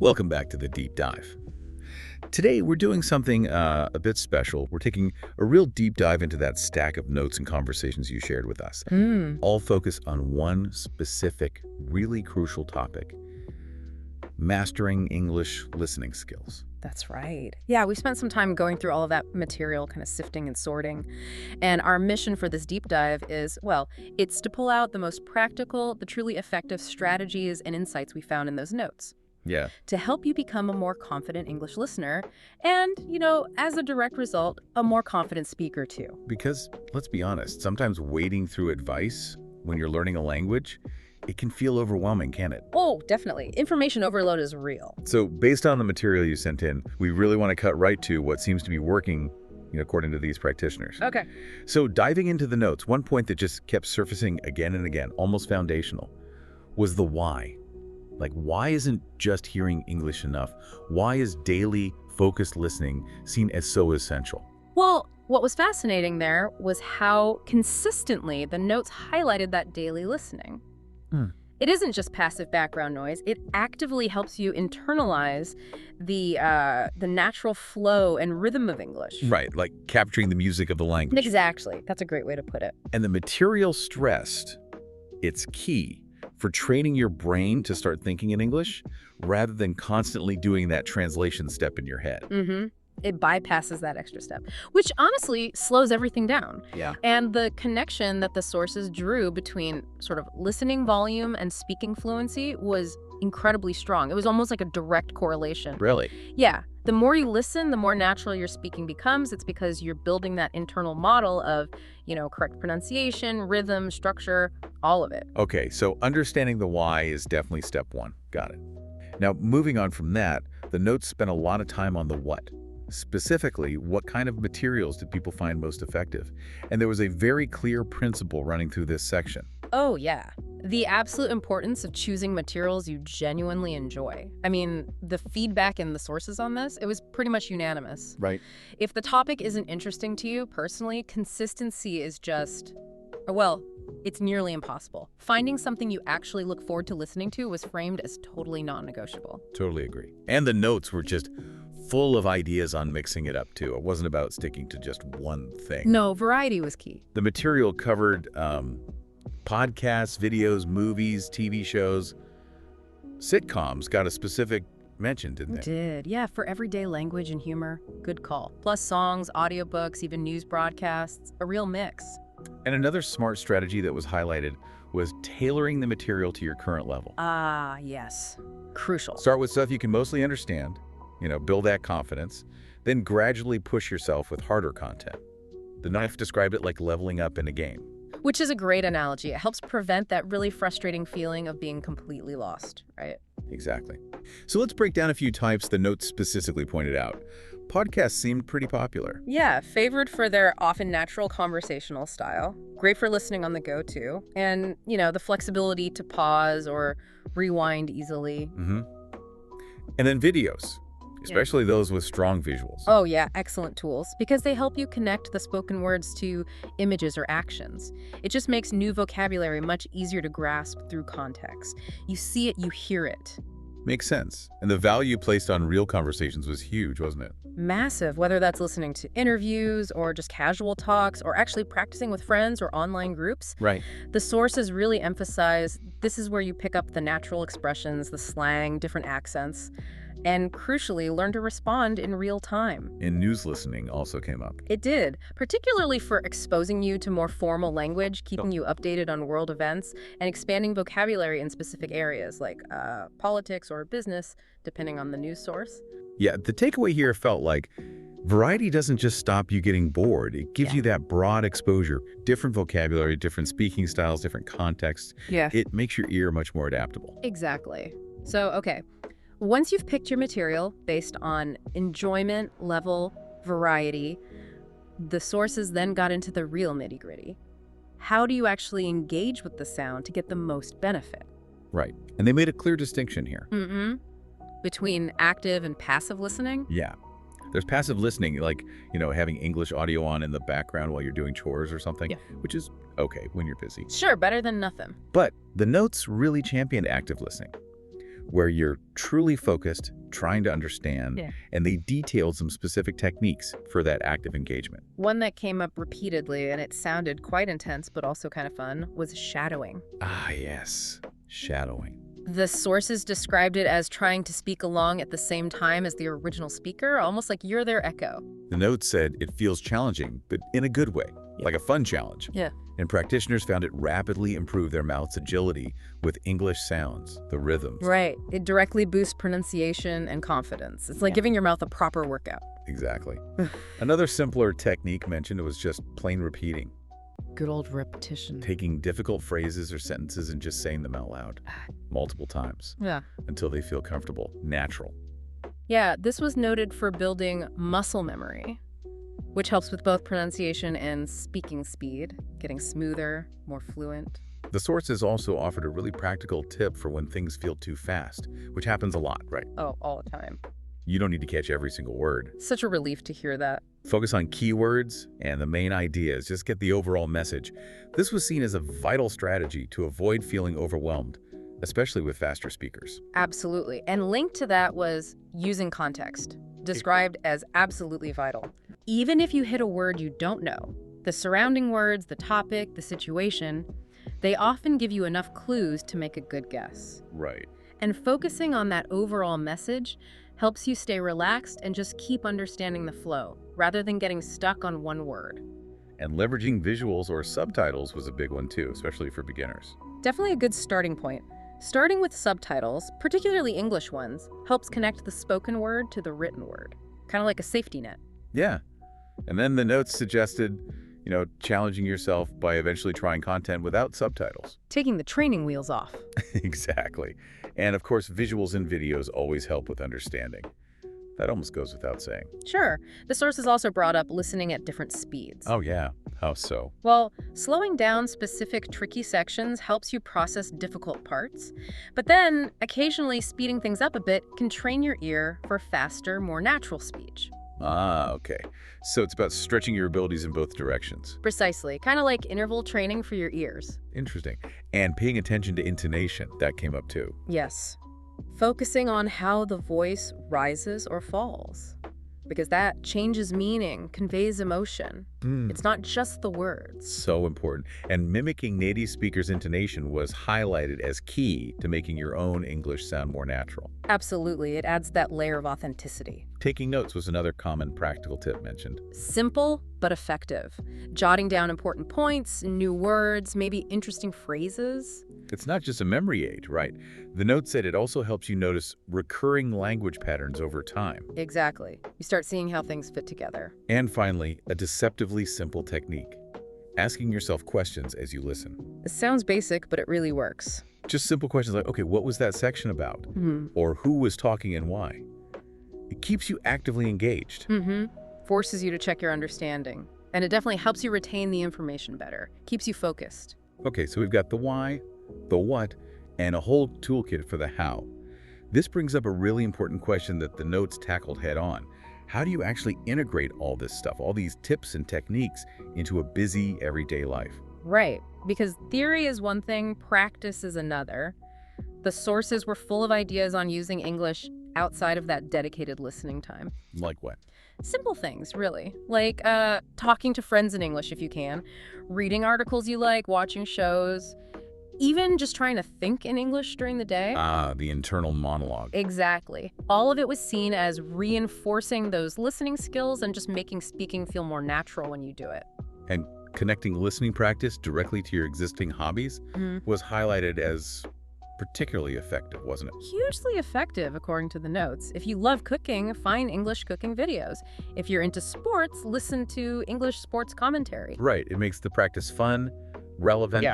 Welcome back to the Deep Dive. Today, we're doing something a bit special. We're taking a real deep dive into that stack of notes and conversations you shared with us, all focused on one specific, really crucial topic: mastering English listening skills. That's right. Yeah, we spent some time going through all of that material, kind of sifting and sorting. And our mission for this deep dive is, well, it's to pull out the most practical, the truly effective strategies and insights we found in those notes Yeah. to help you become a more confident English listener and, as a direct result, a more confident speaker too. Because, let's be honest, sometimes wading through advice when you're learning a language, it can feel overwhelming, can't it? Oh, definitely. Information overload is real. So based on the material you sent in, we really want to cut right to what seems to be working, according to these practitioners. Okay. So diving into the notes, one point that just kept surfacing again and again, almost foundational, was the why. Like, why isn't just hearing English enough? Why is daily, focused listening seen as so essential? Well, what was fascinating there was how consistently the notes highlighted that daily listening. It isn't just passive background noise. It actively helps you internalize the natural flow and rhythm of English. Right, like capturing the music of the language. Exactly. That's a great way to put it. And the material stressed, it's key for training your brain to start thinking in English rather than constantly doing that translation step in your head. It bypasses that extra step, which honestly slows everything down. Yeah. And the connection that the sources drew between sort of listening volume and speaking fluency was incredibly strong. It was almost like a direct correlation. Really? Yeah. The more you listen, the more natural your speaking becomes. It's because you're building that internal model of, correct pronunciation, rhythm, structure, all of it. Okay, so understanding the why is definitely step one. Got it. Now, moving on from that, the notes spent a lot of time on the what. Specifically, what kind of materials did people find most effective? And there was a very clear principle running through this section. Oh, yeah. The absolute importance of choosing materials you genuinely enjoy. I mean, the feedback in the sources on this, it was pretty much unanimous. Right. If the topic isn't interesting to you personally, consistency is just, well, it's nearly impossible. Finding something you actually look forward to listening to was framed as totally non-negotiable. Totally agree. And the notes were just full of ideas on mixing it up, too. It wasn't about sticking to just one thing. No, variety was key. The material covered podcasts, videos, movies, TV shows. Sitcoms got a specific mention, didn't they? Did. Yeah, for everyday language and humor. Good call. Plus songs, audiobooks, even news broadcasts. A real mix. And another smart strategy that was highlighted was tailoring the material to your current level. Ah, yes. Crucial. Start with stuff you can mostly understand, build that confidence, then gradually push yourself with harder content. The Knife described it like leveling up in a game. Which is a great analogy. It helps prevent that really frustrating feeling of being completely lost, right? Exactly. So let's break down a few types the notes specifically pointed out. Podcasts seemed pretty popular. Yeah, favored for their often natural conversational style. Great for listening on the go, too. And, the flexibility to pause or rewind easily. And then videos, especially those with strong visuals. Oh, yeah, excellent tools because they help you connect the spoken words to images or actions. It just makes new vocabulary much easier to grasp through context. You see it, you hear it. Makes sense. And the value placed on real conversations was huge, wasn't it? Massive, whether that's listening to interviews or just casual talks or actually practicing with friends or online groups. Right. The sources really emphasize this is where you pick up the natural expressions, the slang, different accents, and crucially, learn to respond in real time. And news listening also came up. It did, particularly for exposing you to more formal language, keeping you updated on world events, and expanding vocabulary in specific areas like politics or business, depending on the news source. Yeah, the takeaway here felt like variety doesn't just stop you getting bored. It gives you that broad exposure, different vocabulary, different speaking styles, different contexts. Yeah. It makes your ear much more adaptable. Exactly. So, okay. Once you've picked your material based on enjoyment, level, variety, the sources then got into the real nitty-gritty. How do you actually engage with the sound to get the most benefit? Right. And they made a clear distinction here. Between active and passive listening? Yeah. There's passive listening, like, having English audio on in the background while you're doing chores or something, which is okay when you're busy. Sure, better than nothing. But the notes really championed active listening, where you're truly focused, trying to understand, Yeah. and they detailed some specific techniques for that active engagement. One that came up repeatedly, and it sounded quite intense but also kind of fun, was shadowing. Ah, yes, shadowing. The sources described it as trying to speak along at the same time as the original speaker, almost like you're their echo. The note said it feels challenging, but in a good way, like a fun challenge. Yeah. And practitioners found it rapidly improved their mouth's agility with English sounds, the rhythms. Right. It directly boosts pronunciation and confidence. It's like giving your mouth a proper workout. Exactly. Another simpler technique mentioned was just plain repeating, Good old repetition. taking difficult phrases or sentences and just saying them out loud multiple times Yeah. until they feel comfortable, natural. Yeah, this was noted for building muscle memory, which helps with both pronunciation and speaking speed, getting smoother, more fluent. The sources also offered a really practical tip for when things feel too fast, which happens a lot, right? Oh, all the time. You don't need to catch every single word. Such a relief to hear that. Focus on keywords and the main ideas. Just get the overall message. This was seen as a vital strategy to avoid feeling overwhelmed, especially with faster speakers. Absolutely. And linked to that was using context, described as absolutely vital. Even if you hit a word you don't know, the surrounding words, the topic, the situation, they often give you enough clues to make a good guess. Right. And focusing on that overall message helps you stay relaxed and just keep understanding the flow, rather than getting stuck on one word. And leveraging visuals or subtitles was a big one too, especially for beginners. Definitely a good starting point. Starting with subtitles, particularly English ones, helps connect the spoken word to the written word, kind of like a safety net. Yeah. And then the notes suggested, challenging yourself by eventually trying content without subtitles. Taking the training wheels off. Exactly. And of course, visuals and videos always help with understanding. That almost goes without saying. Sure. The sources also brought up listening at different speeds. Oh yeah, how so? Well, slowing down specific tricky sections helps you process difficult parts, but then occasionally speeding things up a bit can train your ear for faster, more natural speech. Ah, okay. So it's about stretching your abilities in both directions. Precisely. Kind of like interval training for your ears. Interesting. And paying attention to intonation, that came up too. Yes. Focusing on how the voice rises or falls, because that changes meaning, conveys emotion. It's not just the words. So important. And mimicking native speakers' intonation was highlighted as key to making your own English sound more natural. Absolutely. It adds that layer of authenticity. Taking notes was another common practical tip mentioned. Simple but effective. Jotting down important points, new words, maybe interesting phrases. It's not just a memory aid, right? The note said it also helps you notice recurring language patterns over time. Exactly. You start seeing how things fit together. And finally, a deceptively simple technique. Asking yourself questions as you listen. It sounds basic, but it really works. Just simple questions like, okay, what was that section about? Or who was talking and why? It keeps you actively engaged. Forces you to check your understanding. And it definitely helps you retain the information better. Keeps you focused. Okay, so we've got the why, the what, and a whole toolkit for the how. This brings up a really important question that the notes tackled head on. How do you actually integrate all this stuff, all these tips and techniques, into a busy, everyday life? Right. Because theory is one thing, practice is another. The sources were full of ideas on using English outside of that dedicated listening time. Like what? Simple things, really. Like talking to friends in English if you can, reading articles you like, watching shows, even just trying to think in English during the day. Ah, the internal monologue. Exactly. All of it was seen as reinforcing those listening skills and just making speaking feel more natural when you do it. And connecting listening practice directly to your existing hobbies was highlighted as particularly effective, wasn't it? Hugely effective, according to the notes. If you love cooking, find English cooking videos. If you're into sports, listen to English sports commentary. Right. It makes the practice fun, relevant,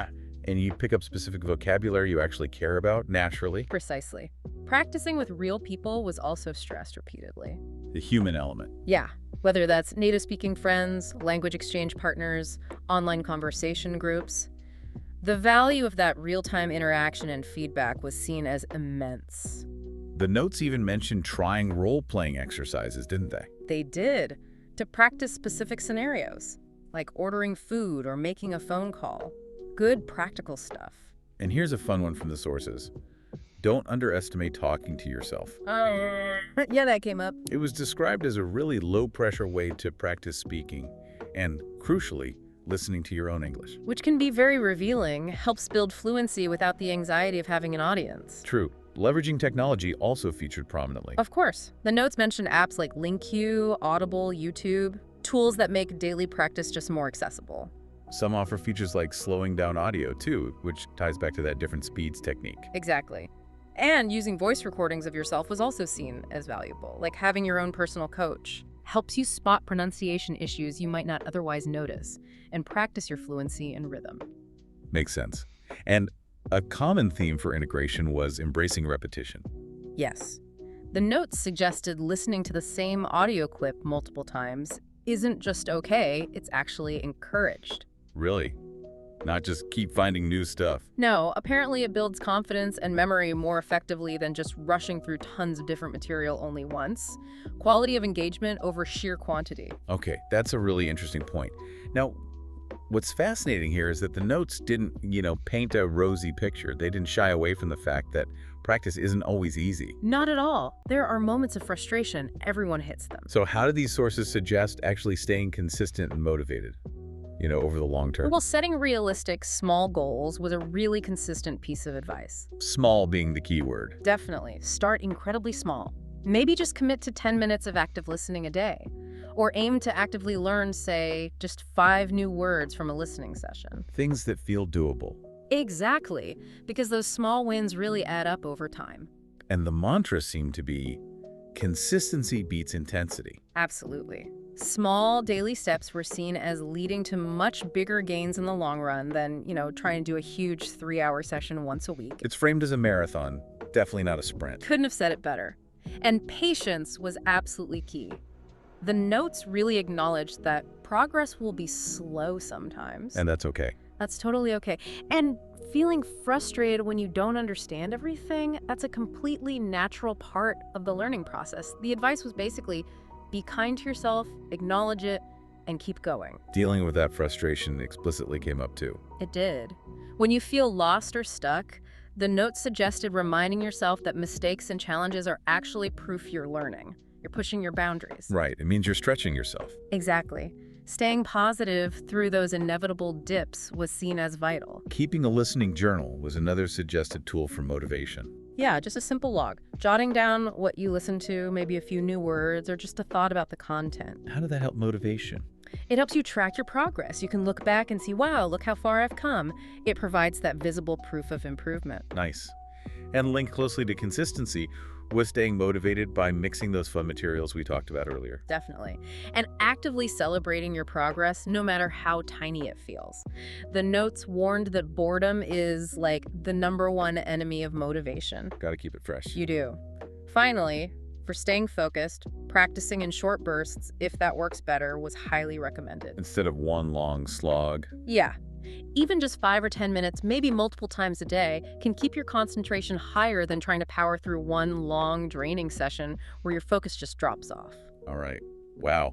and you pick up specific vocabulary you actually care about naturally. Precisely. Practicing with real people was also stressed repeatedly. The human element. Yeah, whether that's native-speaking friends, language exchange partners, online conversation groups. The value of that real-time interaction and feedback was seen as immense. The notes even mentioned trying role-playing exercises, didn't they? They did, to practice specific scenarios, like ordering food or making a phone call. Good practical stuff. And here's a fun one from the sources. Don't underestimate talking to yourself. Yeah, that came up. It was described as a really low-pressure way to practice speaking and, crucially, listening to your own English. Which can be very revealing, helps build fluency without the anxiety of having an audience. True. Leveraging technology also featured prominently. Of course. The notes mentioned apps like LinkU, Audible, YouTube, tools that make daily practice just more accessible. Some offer features like slowing down audio, too, which ties back to that different speeds technique. Exactly. And using voice recordings of yourself was also seen as valuable, like having your own personal coach. Helps you spot pronunciation issues you might not otherwise notice and practice your fluency and rhythm. Makes sense. And a common theme for integration was embracing repetition. Yes. The notes suggested listening to the same audio clip multiple times isn't just okay, it's actually encouraged. Really? Not just keep finding new stuff. No, apparently it builds confidence and memory more effectively than just rushing through tons of different material only once. Quality of engagement over sheer quantity. Okay, that's a really interesting point. Now, what's fascinating here is that the notes didn't, paint a rosy picture. They didn't shy away from the fact that practice isn't always easy. Not at all. There are moments of frustration. Everyone hits them. So how do these sources suggest actually staying consistent and motivated, over the long term? Well, setting realistic, small goals was a really consistent piece of advice. Small being the key word. Definitely. Start incredibly small. Maybe just commit to 10 minutes of active listening a day. Or aim to actively learn, say, just 5 new words from a listening session. Things that feel doable. Exactly, because those small wins really add up over time. And the mantra seemed to be, consistency beats intensity. Absolutely. Small daily steps were seen as leading to much bigger gains in the long run than, trying to do a huge 3-hour session once a week. It's framed as a marathon, definitely not a sprint. Couldn't have said it better. And patience was absolutely key. The notes really acknowledged that progress will be slow sometimes. And that's okay. That's totally okay. And feeling frustrated when you don't understand everything, that's a completely natural part of the learning process. The advice was basically, be kind to yourself, acknowledge it, and keep going. Dealing with that frustration explicitly came up too. It did. When you feel lost or stuck, the notes suggested reminding yourself that mistakes and challenges are actually proof you're learning. You're pushing your boundaries. Right. It means you're stretching yourself. Exactly. Staying positive through those inevitable dips was seen as vital. Keeping a listening journal was another suggested tool for motivation. Yeah, just a simple log. Jotting down what you listened to, maybe a few new words, or just a thought about the content. How did that help motivation? It helps you track your progress. You can look back and see, wow, look how far I've come. It provides that visible proof of improvement. Nice. And linked closely to consistency was staying motivated by mixing those fun materials we talked about earlier. Definitely. And actively celebrating your progress, no matter how tiny it feels. The notes warned that boredom is like the #1 enemy of motivation. Gotta keep it fresh. You do. Finally, for staying focused, practicing in short bursts, if that works better, was highly recommended. Instead of one long slog. Yeah. Even just 5 or 10 minutes, maybe multiple times a day, can keep your concentration higher than trying to power through one long, draining session where your focus just drops off. All right. Wow.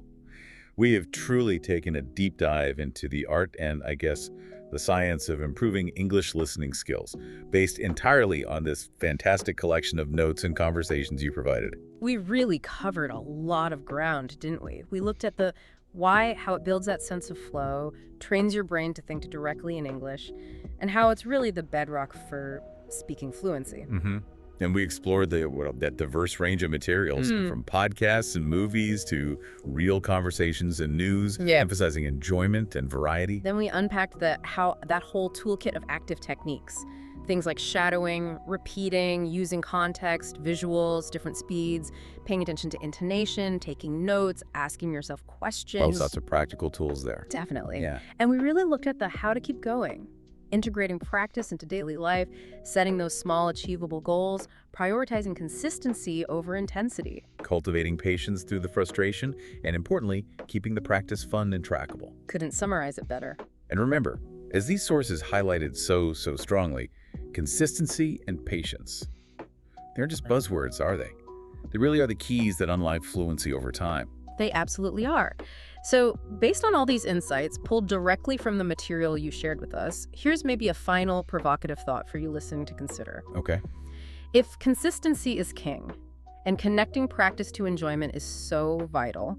We have truly taken a deep dive into the art and, I guess, the science of improving English listening skills, based entirely on this fantastic collection of notes and conversations you provided. We really covered a lot of ground, didn't we? We looked at the why, how it builds that sense of flow, trains your brain to think directly in English, and how it's really the bedrock for speaking fluency. And we explored that diverse range of materials, from podcasts and movies to real conversations and news, emphasizing enjoyment and variety. Then we unpacked how that whole toolkit of active techniques. Things like shadowing, repeating, using context, visuals, different speeds, paying attention to intonation, taking notes, asking yourself questions. Lots of practical tools there. Definitely. Yeah. And we really looked at the how to keep going, integrating practice into daily life, setting those small achievable goals, prioritizing consistency over intensity. Cultivating patience through the frustration, and importantly, keeping the practice fun and trackable. Couldn't summarize it better. And remember, as these sources highlighted so strongly, consistency and patience. They aren't just buzzwords, are they? They really are the keys that unlock fluency over time. They absolutely are. So, based on all these insights, pulled directly from the material you shared with us, here's maybe a final provocative thought for you listening to consider. Okay. If consistency is king, and connecting practice to enjoyment is so vital,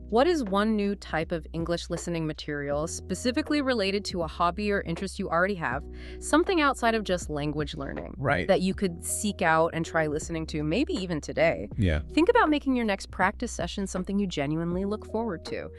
what is one new type of English listening material specifically related to a hobby or interest you already have, something outside of just language learning, Right. that you could seek out and try listening to, maybe even today? Yeah. Think about making your next practice session something you genuinely look forward to.